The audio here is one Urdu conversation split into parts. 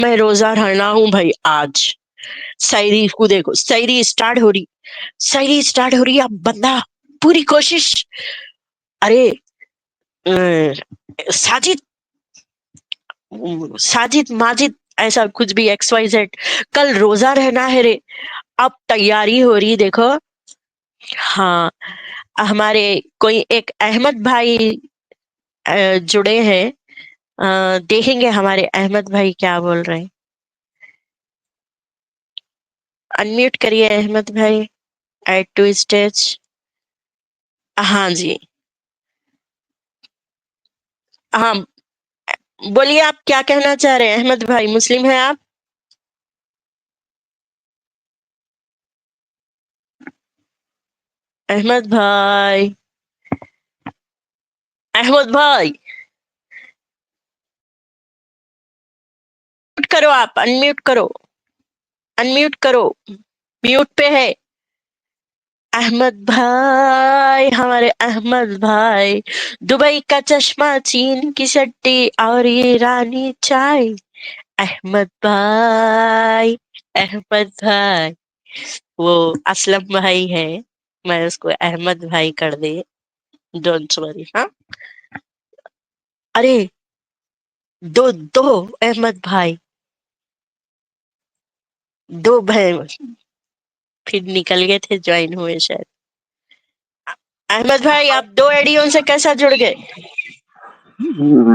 میں روزہ رہنا ہوں بھائی آج. سحری کو دیکھو, سحری اسٹارٹ ہو رہی اب بندہ پوری کوشش. ارے ساجد ماجد ایسا کچھ بھی ایکس وائی زیڈ, کل روزہ رہنا ہے رے. اب تیاری ہو رہی دیکھو. ہاں ہمارے کوئی ایک احمد بھائی جڑے ہیں, دیکھیں گے ہمارے احمد بھائی کیا بول رہے ہیں. انمیوٹ کریے احمد بھائی, ایڈ ٹو اسٹیج. ہاں جی, ہاں بولیے آپ کیا کہنا چاہ رہے ہیں. احمد بھائی مسلم ہیں آپ؟ احمد بھائی, احمد بھائی کرو, آپ انمیوٹ کرو, میوٹ پہ ہے. احمد بھائی, ہمارے احمد بھائی, دبئی کا چشمہ, چین کی سٹی اور ایرانی چائے. احمد بھائی, وہ اسلم بھائی ہے, میں اس کو احمد بھائی کر دے. Don't worry. ہاں ارے دو احمد بھائی, دو بہن پھر نکل گئے تھے, جوائن ہوئے شاید. احمد بھائی آپ دو ایڈیوں سے کیسا جڑ گئے؟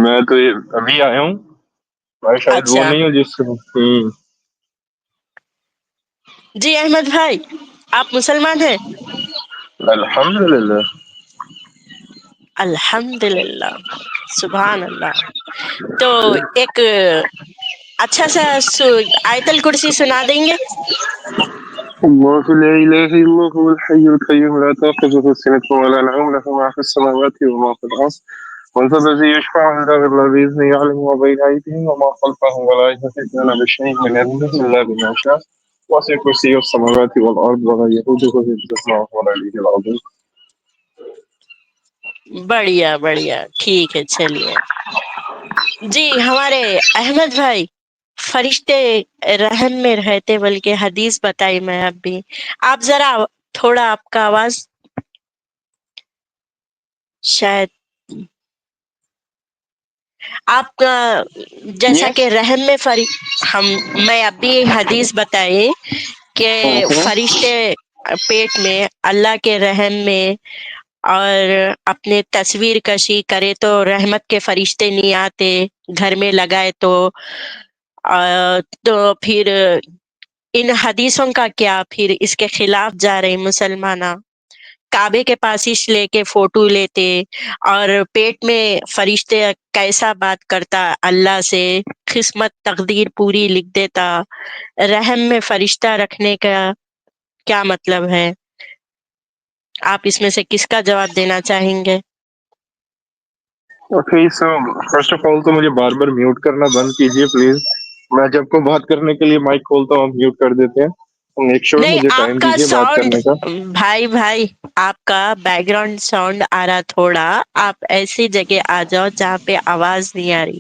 میں تو ابھی آیا ہوں, میں شاید وہ اچھا نہیں ہوں جس جی احمد بھائی, آپ مسلمان ہیں؟ الحمدللہ. الحمد للہ, سبحان اللہ. تو ایک اچھا سا آیت الکرسی سنا دیں گے؟ الله لا إله إلا هو الحي القيوم لا تأخذه سنة ولا نوم له ما في السماوات وما في الأرض من ذا الذي يشفع عنده إلا بإذنه يعلم ما بين أيديهم وما خلفهم ولا يحيطون بشيء من علمه إلا بما شاء وسع كرسيه السماوات والأرض ولا يئوده حفظهما وهو العلي العظيم. بڑھیا, ٹھیک ہے, چلیے. جی ہمارے احمد بھائی, فرشتے رحم میں رہتے بلکہ حدیث بتائی میں اب بھی. آپ ذرا تھوڑا آپ کا آواز شاید آپ کا جیسا Yes. کہ رحم میں میں اب بھی حدیث بتائی کہ فرشتے پیٹ میں اللہ کے رحم میں, اور اپنے تصویر کشی کرے تو رحمت کے فرشتے نہیں آتے, گھر میں لگائے تو پھر ان حدیثوں کا کیا, پھر اس کے خلاف جا رہے مسلمان. کعبے کے پاس لے کے فوٹو لیتے, اور پیٹ میں فرشتے کیسا بات کرتا اللہ سے, قسمت تقدیر پوری لکھ دیتا. رحم میں فرشتہ رکھنے کا کیا مطلب ہے؟ آپ اس میں سے کس کا جواب دینا چاہیں گے؟ Okay, so first of all تو مجھے بار بار میوٹ کرنا بند کیجیے پلیز. میں جب کو بات کرنے کے لیے مائک کھولتا ہوں آپ میوٹ کر دیتے ہیں. میک شیور نہیں, مجھے آپ ٹائم کا دیجیے بات ساؤنڈ, کرنے کا. بھائی آپ کا بیک گراؤنڈ ساؤنڈ آ رہا تھوڑا, آپ ایسی جگہ آ جاؤ جہاں پہ آواز نہیں آ رہی.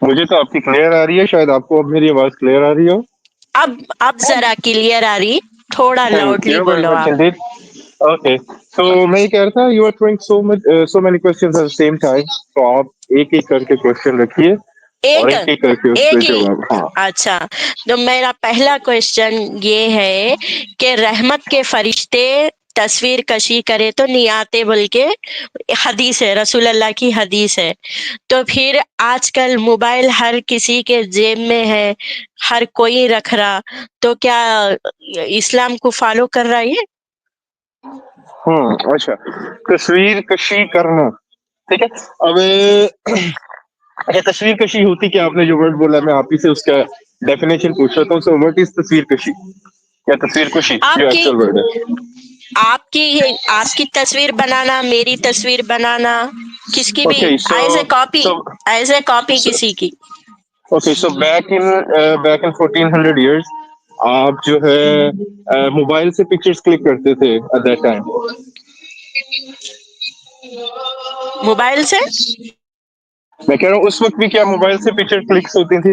مجھے تو آپ کی کلیئر آ رہی ہے, شاید آپ کو اب میری آواز کلیئر آ رہی ہو. اب ذرا کلیئر آ رہی, تھوڑا تھینک لاؤڈلی یو ویری بولو مچ آپ. انڈیڈ. اوکے, سو میں یہ کہہ رہا تھا you are throwing so many questions at same time, تو آپ ایک ایک کر کے کوشچن رکھیے اور ایک ایک کر کے اس پہ ایک ہی جواب. ہاں اچھا, تو میرا پہلا کوشچن یہ ہے کہ رحمت کے فرشتے تصویر کشی کرے تو نہیں آتے, بلکہ حدیث ہے, رسول اللہ کی حدیث ہے. تو پھر آج کل موبائل ہر کسی کے جیب میں ہے, ہر کوئی رکھ رہا, تو کیا اسلام کو فالو کر رہا ہے؟ اچھا, تصویر کشی کرنا, ٹھیک ہے. اب تصویر کشی ہوتی کیا, آپ نے جو ورڈ بولا میں آپ ہی سے اس کا ڈیفینیشن پوچھ رہا ہوں. سو وٹ از تصویر کشی, یا تصویر کشی جو آپ کی ایکچوئل ورڈ ہے. آپ کی تصویر بنانا, میری تصویر بنانا, کس کی بھی okay so so as a copy کسی کی. Okay, so back in 1400 years آپ جو ہے موبائل سے پکچرز کلک کرتے تھے ایٹ دیٹ ٹائم. موبائل سے میں کہہ رہا ہوں اس وقت بھی کیا موبائل سے پکچر کلکس ہوتی تھی؟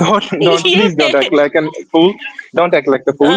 don't please don't act like a fool, don't act like a fool।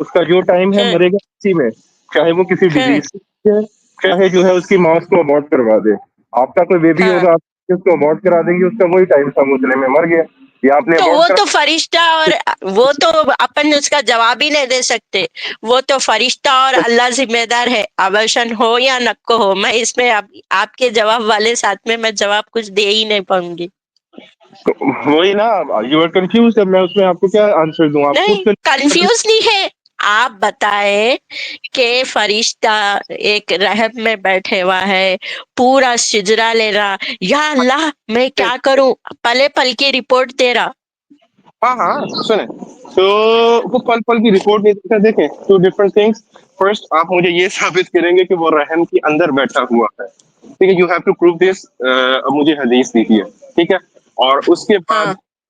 اس کا جو ٹائم ہے ہاں مرے گا اسی میں، چاہے وہ کسی ہاں ڈیزیز سے ہے، چاہے جو ہے اس کی ماں اس کو ابورٹ کروا دے. آپ کا کوئی بیبی ہاں. ہوگا، آپ اس کو ابورٹ کرا دیں گے، اس کا وہی ٹائم تھا، اتنے میں مر گیا. یا آپ نے تو ابورٹ وہ کرا. تو فرشتہ، اور وہ تو اپن اس کا جواب ہی نہیں دے سکتے. وہ تو فرشتہ اور اللہ ذمہ دار ہے، ابرشن ہو یا نکو ہو. میں اس میں آپ کے جواب والے ساتھ میں جواب کچھ دے ہی نہیں پاؤں گی. وہی نا، یو آر کنفیوز. اب میں اس میں آپ کو کیا آنسر دوں؟ آپ نہیں خود کنفیوز نہیں ہے. آپ بتائے کہ فرشتہ ایک رحم میں بیٹھے ہوا ہے، پورا شجرا لے رہا، یا اللہ میں کیا کروں، پلے پل کی رپورٹ دے رہا. ہاں ہاں سنیں. تو وہ پل پل کی رپورٹ نہیں دیکھا. دیکھیں ٹو ڈفرنٹ تھنگس. فرسٹ آپ مجھے یہ ثابت کریں گے کہ وہ رحم کے اندر بیٹھا ہوا ہے. ٹھیک ہے، you have to prove this. مجھے حدیث دیکھیے، ٹھیک ہے. اور اس کے بعد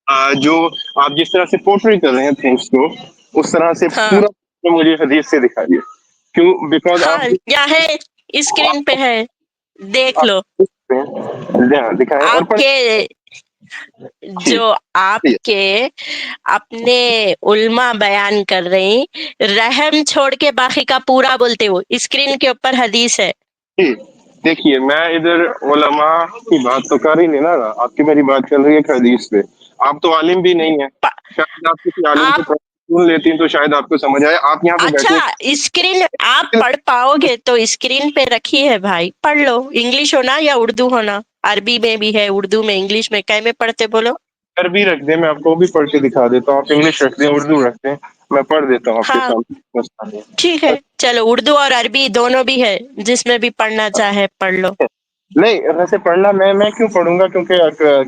ہاں جو آپ جس طرح سے پورٹری کر رہے ہیں تھنگس کو، اس طرح سے ہاں پورا مجھے حدیث سے دکھائیے. کیوں؟ بیکاز ہاں آپ کیا ہے، اسکرین پہ ہے، دیکھ لو. دکھائیں اور آپ کے جو آپ کے اپنے علماء بیان کر رہی، رحم چھوڑ کے باقی کا پورا بولتے ہو. اسکرین کے اوپر حدیث ہے. دیکھیے میں ادھر علماء کی بات تو کر ہی نہیں نا، آپ کی میری بات چل رہی ہے حدیث پہ. آپ تو عالم بھی نہیں ہیں، شاید آپ کسی عالم آپ سے سن لیتی ہیں تو شاید آپ کو سمجھ آئے. آپ یہاں پہ اچھا بیٹھے اسکرین آپ پڑھ پاؤ گے تو اسکرین پہ رکھی ہے بھائی، پڑھ لو. انگلش ہونا یا اردو ہونا، عربی میں بھی ہے، اردو میں، انگلش میں، کئے میں پڑھتے بولو. عربی رکھ دیں، میں آپ کو بھی پڑھ کے دکھا دیتا ہوں. آپ انگلش رکھ دیں، اردو رکھ دیں، میں پڑھ دیتا ہوں آپ کے ہاں سامنے. ٹھیک ہے، چلو اردو اور عربی دونوں بھی ہے، جس میں بھی پڑھنا چاہے پڑھ لو. نہیں ویسے پڑھنا میں کیوں پڑھوں گا، کیونکہ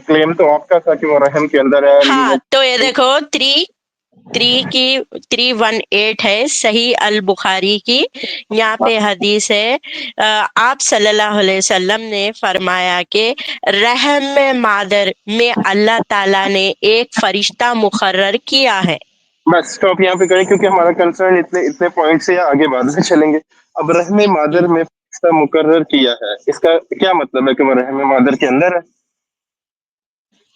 کلیم تو آپ کا تھا کہ وہ رحم کے اندر ہے. ہاں تو یہ دیکھو 318 ہے، صحیح البخاری کی. یہاں پہ حدیث ہے، آپ صلی اللہ علیہ وسلم نے فرمایا کہ رحم مادر میں اللہ تعالیٰ نے ایک فرشتہ مقرر کیا ہے. بس اسٹاپ یہاں پہ کریں، کیونکہ ہمارا کنسرن اتنے پوائنٹ سے آگے بعد میں چلیں گے. اب رحم مادر میں فرشتہ مقرر کیا ہے، اس کا کیا مطلب ہے کہ وہ رحم مادر کے اندر ہے؟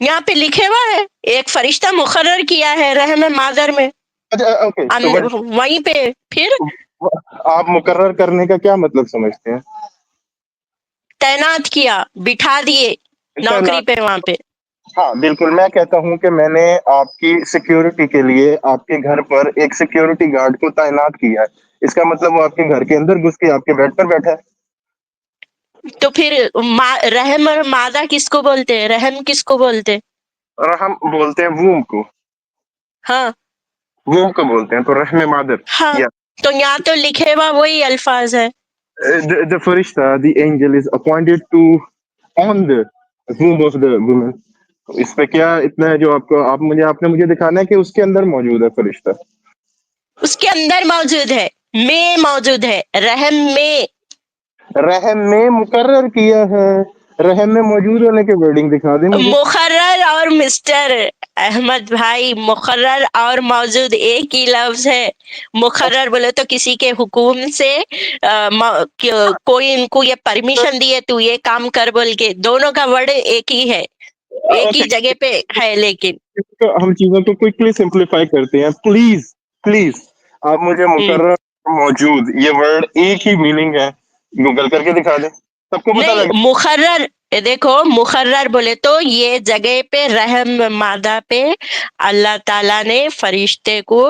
یہاں پہ لکھے ہوا ہے ایک فرشتہ مقرر کیا ہے رحم مادر میں. اچھا اوکے، تو وہیں پہ پھر آپ مقرر کرنے کا کیا مطلب سمجھتے ہیں؟ تعینات کیا، بٹھا دیے نوکری پہ وہاں پہ. ہاں بالکل. میں کہتا ہوں کہ میں نے آپ کی سیکیورٹی کے لیے آپ کے گھر پر ایک سیکیورٹی گارڈ کو تعینات کیا ہے. اس کا مطلب وہ آپ کے گھر کے اندر گھس کے آپ کے بیڈ پر بیٹھا ہے. تو پھر رحم اور مادہ کس کو بولتے ہیں، رحم کس کو بولتے؟ اور ہم بولتے ہیں ووم کو. ہاں ووم کو بولتے ہیں، تو رحم مادر. ہاں تو یہاں تو لکھے ہوا وہی الفاظ ہے. The فرشتہ the angel is appointed to on the womb of the woman. اس پہ کیا اتنا ہے جو آپ نے مجھے دکھانا ہے کہ اس کے اندر موجود ہے فرشتہ. اس کے اندر موجود ہے، میں موجود ہے، رحم میں. رحم میں مقرر کیا ہے. رحم میں موجود ہونے کے ورڈنگ دکھا دیں مجھے. مقرر اور مسٹر احمد بھائی، مقرر اور موجود ایک ہی لفظ ہے. مقرر بولے تو کسی کے حکم سے کوئی ان کو یہ پرمیشن دیے تو یہ کام کر بول کے، دونوں کا ورڈ ایک ہی ہے، ایک ہی جگہ پہ ہے. لیکن ہم چیزوں کو کوئکلی سمپلیفائی کرتے ہیں. پلیز پلیز آپ مجھے مقرر موجود یہ ورڈ ایک ہی میننگ ہے، گوگل کر کے دکھا دیں، سب کو پتہ نہیں، لگے. مقرر دیکھو، مقرر بولے تو یہ جگہ پہ رحم مادہ پہ اللہ تعالیٰ نے فرشتے کو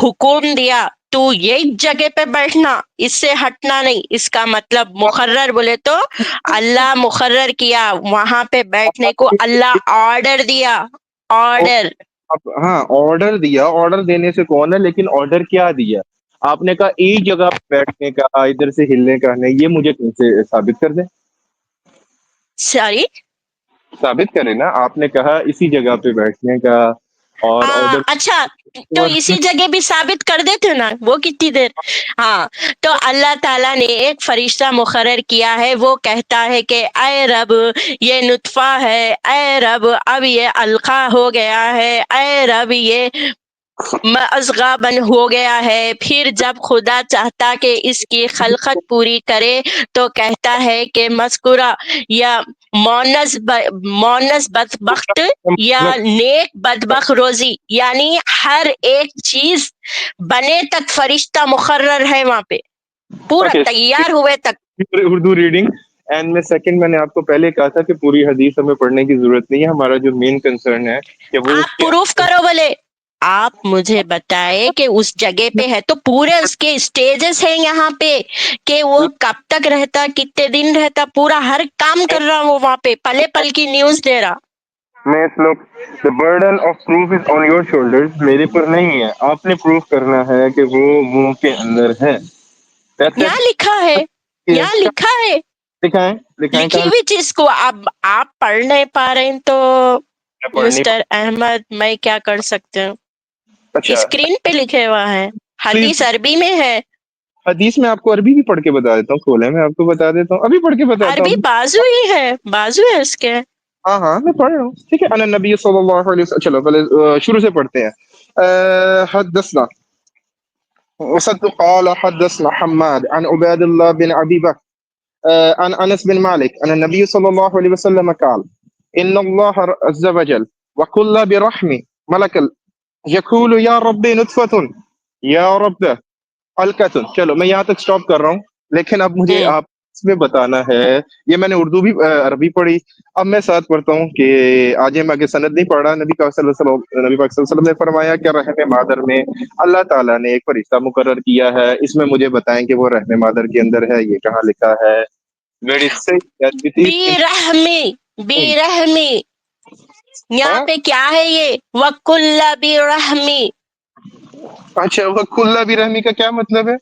حکم دیا تو یہ جگہ پہ بیٹھنا، اس سے ہٹنا نہیں. اس کا مطلب مقرر بولے تو اللہ مقرر کیا وہاں پہ بیٹھنے کو، اللہ آرڈر دیا، آرڈر. ہاں آرڈر دیا. آرڈر دینے سے کون ہے، لیکن آرڈر کیا دیا؟ آپ نے کہا ایک جگہ پہ بیٹھنے کا، ادھر سے ہلنے کا نہیں. یہ مجھے کیسے ثابت کر دیں؟ سوری، ثابت کریں نا. آپ نے کہا اسی جگہ پہ بیٹھنے کا اور آرڈر. اچھا تو اسی جگہ بھی ثابت کر دیتے نا، وہ کتنی دیر. ہاں تو اللہ تعالیٰ نے ایک فرشتہ مقرر کیا ہے، وہ کہتا ہے کہ اے رب یہ نطفہ ہے، اے رب اب یہ القاء ہو گیا ہے، اے رب یہ مأزغابن ہو گیا ہے. پھر جب خدا چاہتا کہ اس کی خلقت پوری کرے تو کہتا ہے کہ مذکورہ یا مونس بدبخت یا نیک بدبخت روزی، یعنی ہر ایک چیز بنے تک فرشتہ مقرر ہے وہاں پہ، پورا اوکے، تیار ہوئے تک. اردو ریڈنگ. اینڈ میں سیکنڈ میں نے آپ کو پہلے کہا تھا کہ پوری حدیث ہمیں پڑھنے کی ضرورت نہیں ہے. ہمارا جو مین کنسرن ہے کہ وہ آپ پروف کرو بولے، آپ مجھے بتائے کہ اس جگہ پہ ہے تو پورے اس کے اسٹیجز ہیں یہاں پہ کہ وہ کب تک رہتا، کتنے دن رہتا، پورا ہر کام کر رہا وہ وہاں پہ، پلے پل کی نیوز دے رہا. میس لوک the burden of proof is on your shoulders. میرے پر نہیں ہے، آپ نے پروف کرنا ہے کہ وہ منہ کے اندر ہے. That's it. یہاں لکھا ہے، یہاں لکھا ہے، دکھائیں دکھائیں لکھی کہاں ہوئی چیز کو اب آپ پڑھ نہیں پا رہے ہیں تو پڑھنی. مسٹر احمد میں کیا کر سکتے ہوں. اچھا، اسکرین پہ لکھے ہوا ہے، حدیث عربی میں ہے. حدیث میں آپ کو عربی بھی پڑھ کے بتا دیتا ہوں، کھولے میں آپ کو بتا دیتا ہوں، ابھی پڑھ کے بتاتا عربی ہوں. بازو ہی ہے، بازو ہے اس کے. ہاں ہاں میں پڑھ رہا ہوں، ٹھیک ہے. ان نبی صلی اللہ علیہ وسلم. چلو پہلے شروع سے پڑھتے ہیں. حدثنا وصد قال حدثنا حماد عن عباد الله بن ابي بكر عن انس بن مالك ان النبي صلى الله عليه وسلم قال ان الله عز وجل وكل برحم ملك يقول يا ربي نطفة يا رب الکتن. چلو میں یہاں تک سٹاپ کر رہا ہوں، لیکن اب مجھے ہوں. آپ اس میں بتانا ہے. یہ میں نے اردو بھی عربی پڑھی، اب میں ساتھ پڑھتا ہوں کہ آج میں آگے سند نہیں پڑھ رہا. نبی پاک صلی اللہ علیہ وسلم نے فرمایا کہ رحم مادر میں اللہ تعالیٰ نے ایک فرشتہ مقرر کیا ہے. اس میں مجھے بتائیں کہ وہ رحم مادر کے اندر ہے، یہ کہاں لکھا ہے. بی رحمی، بی رحمی، یہاں پہ کیا ہے یہ وَكُلَّ بِرَحْمِ. اچھا، وہ کلّا بھی رحمی کا کیا مطلب ہے؟